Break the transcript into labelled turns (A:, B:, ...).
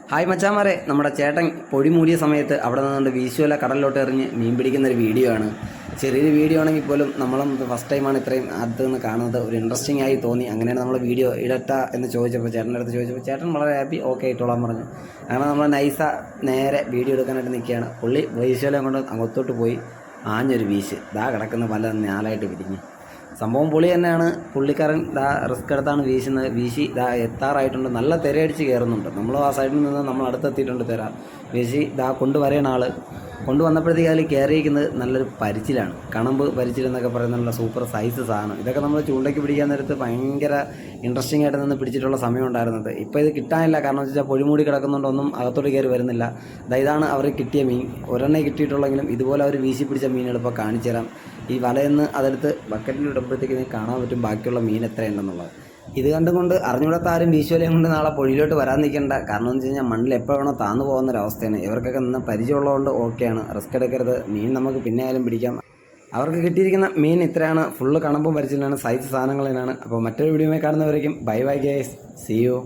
A: Hi മച്ചാമാരെ, നമ്മുടെ ചേട്ടൻ പൊടി മൂടിയ സമയത്ത് അവിടെ നിന്നുകൊണ്ട് വീശുവല കടലിലോട്ട് എറിഞ്ഞ് മീൻ പിടിക്കുന്നൊരു വീഡിയോ ആണ്. ചെറിയൊരു വീഡിയോ ആണെങ്കിൽ പോലും നമ്മളും ഫസ്റ്റ് ടൈമാണ് ഇത്രയും അടുത്ത് നിന്ന് കാണുന്നത്. ഒരു ഇൻട്രസ്റ്റിംഗ് ആയി തോന്നി. അങ്ങനെയാണ് നമ്മൾ വീഡിയോ ഇടട്ട എന്ന് ചോദിച്ചപ്പോൾ ചേട്ടൻ്റെ അടുത്ത് ചോദിച്ചപ്പോൾ ചേട്ടൻ വളരെ ഹാപ്പി, ഓക്കെ ഇട്ടോളാൻ പറഞ്ഞു. അങ്ങനെ നമ്മൾ നേരെ വീഡിയോ എടുക്കാനായിട്ട് നിൽക്കുകയാണ്. പുള്ളി വീശുവല കൊണ്ട് അങ്ങോത്തോട്ട് പോയി ആഞ്ഞൊരു വീശ് ദാ കിടക്കുന്ന പല നാലായിട്ട് പിരിഞ്ഞ്. സംഭവം പൊളി തന്നെയാണ്. പുള്ളിക്കാരൻ റിസ്ക് എടുത്താണ് വീശി എത്താറായിട്ടുണ്ട്. നല്ല തിരയടിച്ച് കയറുന്നുണ്ട്. നമ്മൾ ആ സൈഡിൽ നിന്ന് നമ്മൾ അടുത്തെത്തിയിട്ടുണ്ട്. വീശി കൊണ്ടുവരേണ്ട ആൾ കൊണ്ടുവന്നപ്പോഴത്തേക്ക് അതിൽ കയറിയിരിക്കുന്നത് നല്ലൊരു പരിച്ചിലാണ്. കണമ്പ് പരിച്ചിലെന്നൊക്കെ പറയുന്ന നല്ല സൂപ്പർ സൈസ് സാധനം. ഇതൊക്കെ നമ്മൾ ചൂണ്ടയ്ക്ക് പിടിക്കാൻ നേരത്ത് ഭയങ്കര ഇൻട്രസ്റ്റിംഗ് ആയിട്ട് നിന്ന് പിടിച്ചിട്ടുള്ള സമയം ഉണ്ടായിരുന്നത്. ഇപ്പോൾ ഇത് കിട്ടാനില്ല. കാരണം എന്ന് വെച്ചാൽ പൊഴിമൂടി കിടക്കുന്നുണ്ടൊന്നും അകത്തോട്ട് കയറി വരുന്നില്ല. ഇതാണ് അവർ കിട്ടിയ മീൻ. ഒരെണ്ണേ കിട്ടിയിട്ടുള്ളെങ്കിലും ഇതുപോലെ അവർ വീശി പിടിച്ച മീനുകൾ ഇപ്പോൾ കാണിച്ചു തരാം. ഈ വലയെന്ന് അതെടുത്ത് ബക്കറ്റിൽ ഇടുമ്പോഴത്തേക്ക് നിങ്ങൾക്ക് കാണാൻ പറ്റും ബാക്കിയുള്ള മീൻ എത്രയുണ്ടെന്നുള്ളത്. ഇത് കണ്ടുകൊണ്ട് അറിഞ്ഞുകൂടാത്ത ആരും വീശുവലയും കൊണ്ട് നാളെ പൊഴിയിലോട്ട് വരാൻ നിൽക്കേണ്ട. കാരണം എന്ന് വെച്ച് കഴിഞ്ഞാൽ മണ്ണിൽ എപ്പോൾ വേണോ താന്നു പോകുന്നൊരവസ്ഥയാണ്. ഇവർക്കൊക്കെ നിന്ന് പരിചയമുള്ളതുകൊണ്ട് ഓക്കെയാണ്. റിസ്ക് എടുക്കരുത്. മീൻ നമുക്ക് പിന്നെ ആയാലും പിടിക്കാം. അവർക്ക് കിട്ടിയിരിക്കുന്ന മീൻ ഇത്രയാണ്. ഫുള്ള് കണമ്പും പരിചയമാണ്. സൈസ് സാധനങ്ങളിലാണ്. അപ്പോൾ മറ്റൊരു വീഡിയോയിൽ കാണുന്നവരേക്കും bye bye guys, see U.